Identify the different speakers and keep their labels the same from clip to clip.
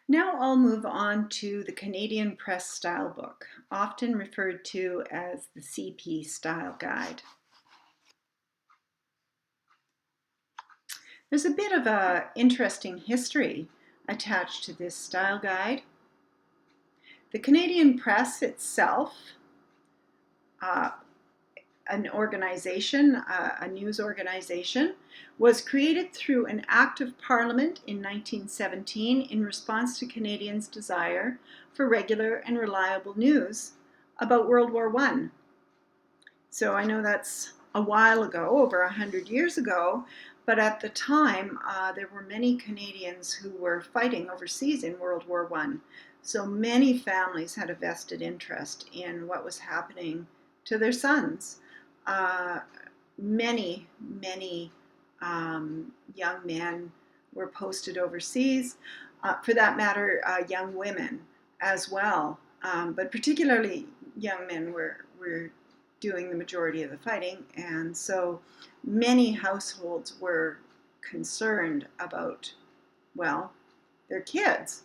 Speaker 1: Now I'll move on to the Canadian Press Style Book, often referred to as the CP Style Guide. There's a bit of an interesting history attached to this style guide. The Canadian Press itself, an organization, a news organization, was created through an act of Parliament in 1917 in response to Canadians' desire for regular and reliable news about World War I. So I know that's a while ago, over 100 years ago, but at the time there were many Canadians who were fighting overseas in World War I. So many families had a vested interest in what was happening to their sons. Many young men were posted overseas. For that matter, young women as well. But particularly young men were doing the majority of the fighting. And so many households were concerned about, well, their kids.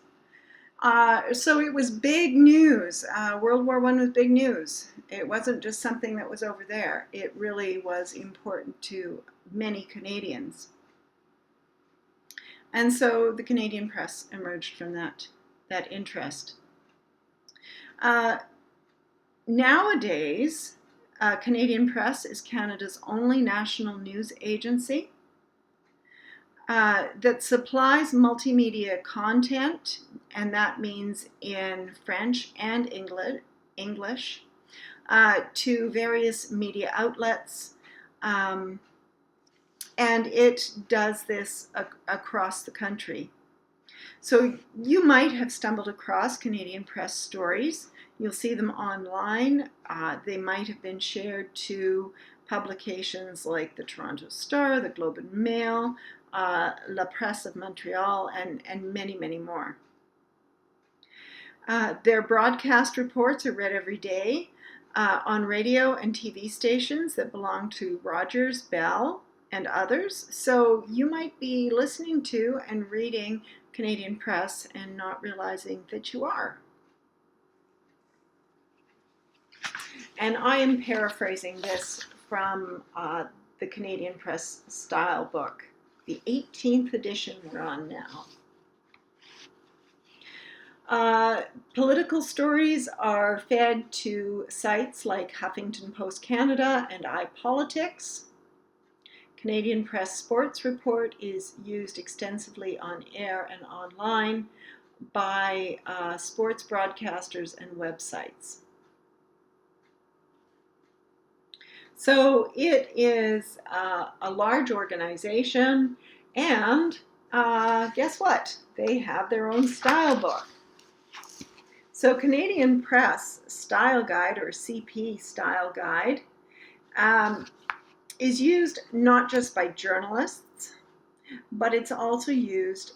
Speaker 1: So it was big news. World War I was big news. It wasn't just something that was over there. It really was important to many Canadians. And so the Canadian Press emerged from that interest. Nowadays, Canadian Press is Canada's only national news agency that supplies multimedia content, and that means in French and English, to various media outlets, and it does this across the country. So you might have stumbled across Canadian Press stories. You'll see them online. They might have been shared to publications like the Toronto Star, the Globe and Mail, La Presse of Montreal, and many more. Their broadcast reports are read every day on radio and TV stations that belong to Rogers, Bell, and others. So you might be listening to and reading Canadian Press and not realizing that you are. And I am paraphrasing this from the Canadian Press Style Book, the 18th edition we're on now. Political stories are fed to sites like Huffington Post Canada and iPolitics. Canadian Press Sports Report is used extensively on air and online by sports broadcasters and websites. So it is a large organization, and guess what? They have their own style book. So Canadian Press Style Guide, or CP Style Guide, is used not just by journalists, but it's also used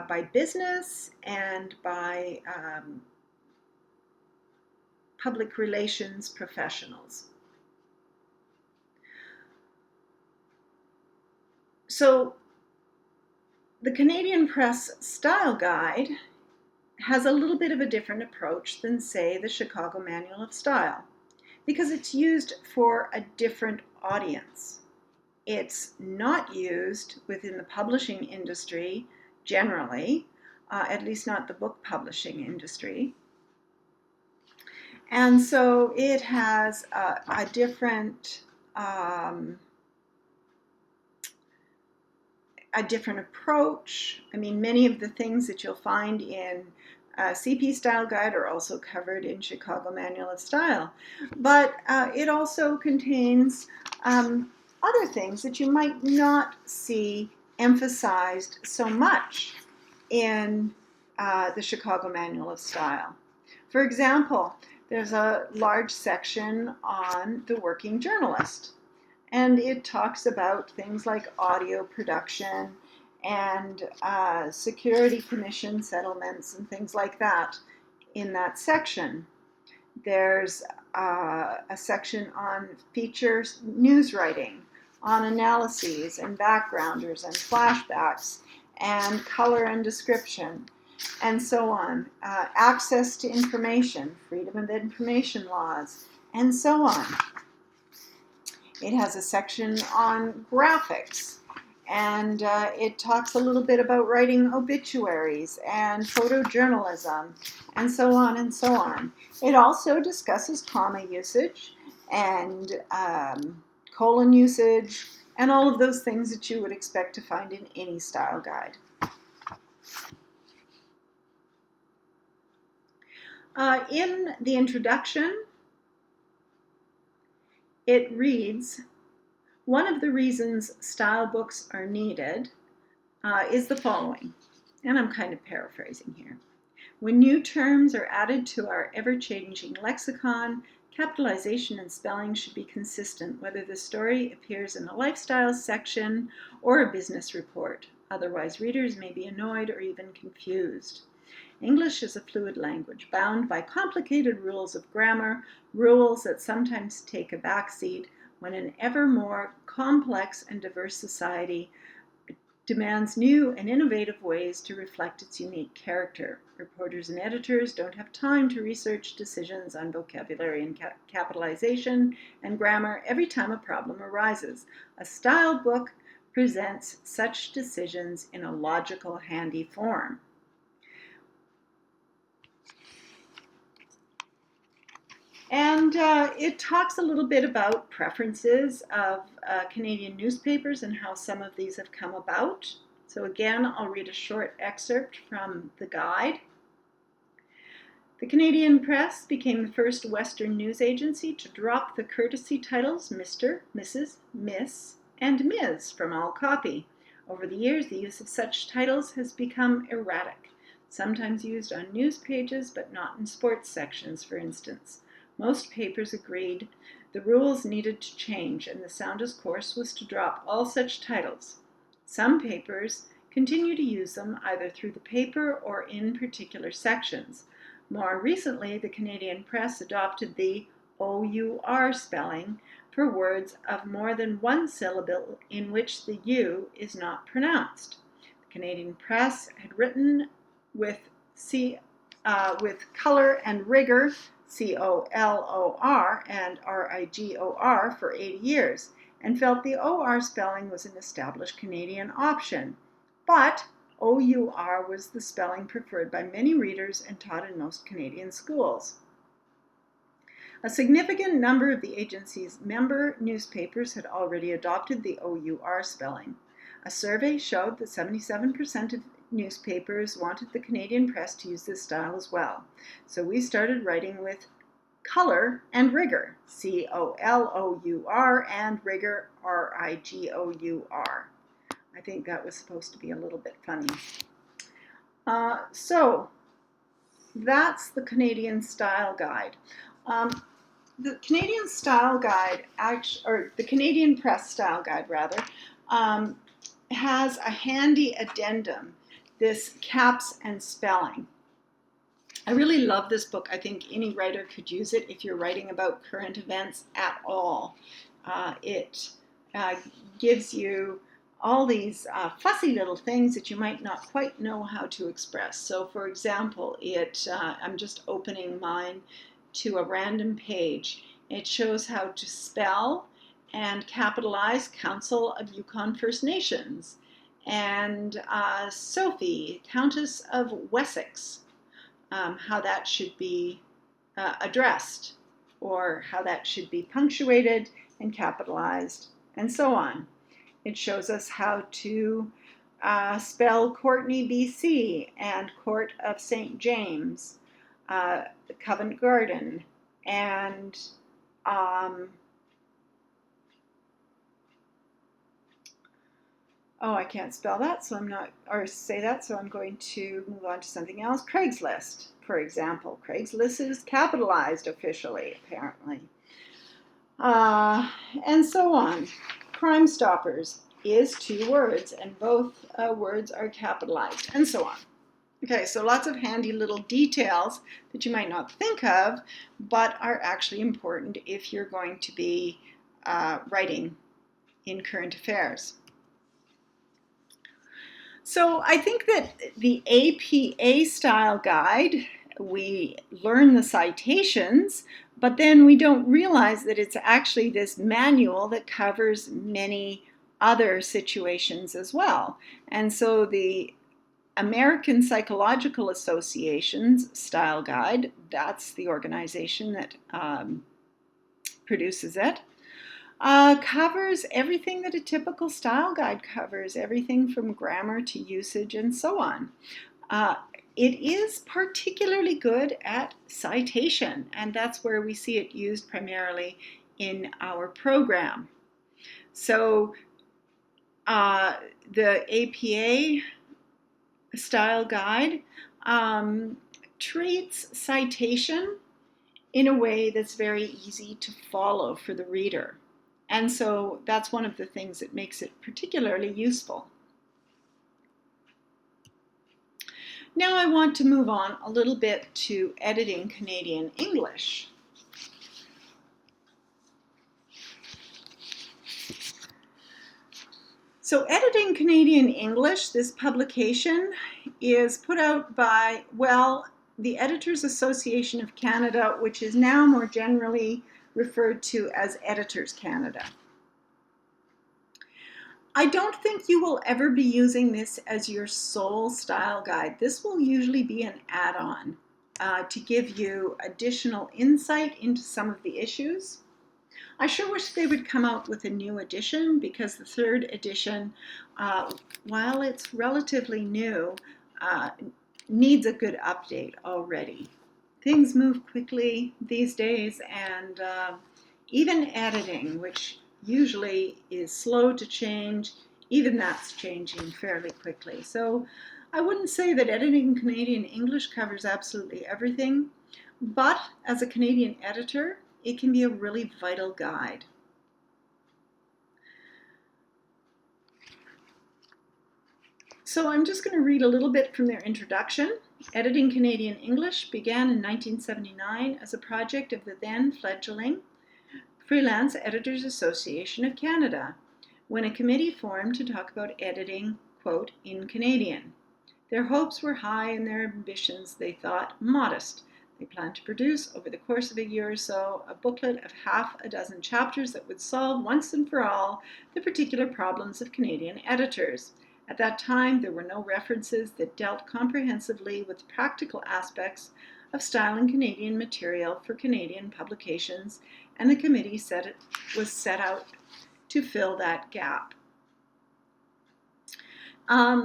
Speaker 1: by business and by public relations professionals. So the Canadian Press Style Guide has a little bit of a different approach than, say, the Chicago Manual of Style, because it's used for a different audience. It's not used within the publishing industry generally, at least not the book publishing industry. And so it has a different approach. I mean, many of the things that you'll find in CP Style Guide are also covered in Chicago Manual of Style. But it also contains other things that you might not see emphasized so much in the Chicago Manual of Style. For example, there's a large section on the working journalist. And it talks about things like audio production and security commission settlements and things like that in that section. There's a section on feature news writing, on analyses and backgrounders and flashbacks and color and description. and so on. Access to information, freedom of information laws, and so on. It has a section on graphics, and it talks a little bit about writing obituaries and photojournalism, and so on and so on. It also discusses comma usage and colon usage and all of those things that you would expect to find in any style guide. In the introduction, it reads, one of the reasons style books are needed is the following, and I'm kind of paraphrasing here. When new terms are added to our ever-changing lexicon, capitalization and spelling should be consistent, whether the story appears in a lifestyle section or a business report. Otherwise, readers may be annoyed or even confused. English is a fluid language, bound by complicated rules of grammar, rules that sometimes take a backseat when an ever more complex and diverse society demands new and innovative ways to reflect its unique character. Reporters and editors don't have time to research decisions on vocabulary and capitalization and grammar every time a problem arises. A style book presents such decisions in a logical, handy form. And it talks a little bit about preferences of Canadian newspapers and how some of these have come about. So again, I'll read a short excerpt from the guide. The Canadian Press became the first Western news agency to drop the courtesy titles Mr., Mrs., Miss, and Ms. from all copy. Over the years, the use of such titles has become erratic, sometimes used on news pages, but not in sports sections, for instance. Most papers agreed the rules needed to change, and the soundest course was to drop all such titles. Some papers continue to use them either through the paper or in particular sections. More recently, the Canadian Press adopted the OUR spelling for words of more than one syllable in which the U is not pronounced. The Canadian Press had written with color and rigor, COLOR and RIGOR for 80 years, and felt the OR spelling was an established Canadian option. But OUR was the spelling preferred by many readers and taught in most Canadian schools. A significant number of the agency's member newspapers had already adopted the OUR spelling. A survey showed that 77% of newspapers wanted the Canadian Press to use this style as well. So we started writing with color and rigor, COLOUR, and rigor, RIGOUR. I think that was supposed to be a little bit funny. So that's the Canadian Style Guide. The Canadian Style Guide, or the Canadian Press Style Guide rather, has a handy addendum, this caps and spelling. I really love this book. I think any writer could use it if you're writing about current events at all. It gives you all these fussy little things that you might not quite know how to express. So for example, I'm just opening mine to a random page. It shows how to spell and capitalize Council of Yukon First Nations, and Sophie, Countess of Wessex, how that should be addressed, or how that should be punctuated and capitalized, and so on. It shows us how to spell Courtney, BC, and Court of St. James, Covent Garden, and I can't spell that, so I'm not, or say that, so I'm going to move on to something else. Craigslist, for example. Craigslist is capitalized officially, apparently. And so on. Crime Stoppers is 2 words, and both words are capitalized, and so on. Okay, so lots of handy little details that you might not think of, but are actually important if you're going to be writing in current affairs. So I think that the APA style guide, we learn the citations, but then we don't realize that it's actually this manual that covers many other situations as well. And so the American Psychological Association's style guide, that's the organization that produces it, covers everything that a typical style guide covers, everything from grammar to usage and so on. It is particularly good at citation, and that's where we see it used primarily in our program. So the APA style guide treats citation in a way that's very easy to follow for the reader. And so that's one of the things that makes it particularly useful. Now I want to move on a little bit to editing Canadian English. So Editing Canadian English, this publication is put out by, well, the Editors Association of Canada, which is now more generally referred to as Editors Canada. I don't think you will ever be using this as your sole style guide. This will usually be an add-on to give you additional insight into some of the issues. I sure wish they would come out with a new edition, because the third edition, while it's relatively new, needs a good update already. Things move quickly these days, and even editing, which usually is slow to change, even that's changing fairly quickly. So I wouldn't say that Editing Canadian English covers absolutely everything, but as a Canadian editor, it can be a really vital guide. So I'm just going to read a little bit from their introduction. Editing Canadian English began in 1979 as a project of the then fledgling Freelance Editors Association of Canada, when a committee formed to talk about editing, quote, in Canadian. Their hopes were high and their ambitions, they thought, modest. They planned to produce, over the course of a year or so, a booklet of half a dozen chapters that would solve once and for all the particular problems of Canadian editors. At that time, there were no references that dealt comprehensively with practical aspects of styling Canadian material for Canadian publications, and the committee was set out to fill that gap.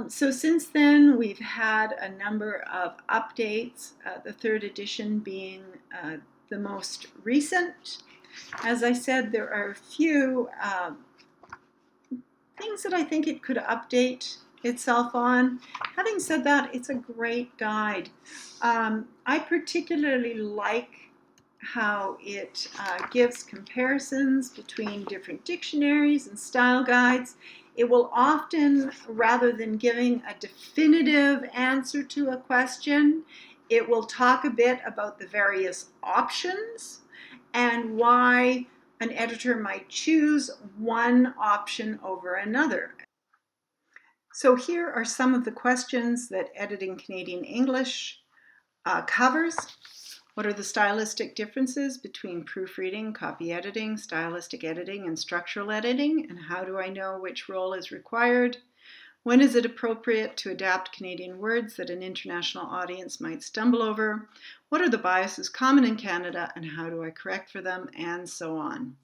Speaker 1: So since then, we've had a number of updates, the third edition being the most recent. As I said, there are a few things that I think it could update itself on. Having said that, it's a great guide. I particularly like how it gives comparisons between different dictionaries and style guides. It will often, rather than giving a definitive answer to a question, it will talk a bit about the various options and why an editor might choose one option over another. So here are some of the questions that Editing Canadian English covers. What are the stylistic differences between proofreading, copy editing, stylistic editing, and structural editing? And how do I know which role is required? When is it appropriate to adapt Canadian words that an international audience might stumble over? What are the biases common in Canada, and how do I correct for them? And so on.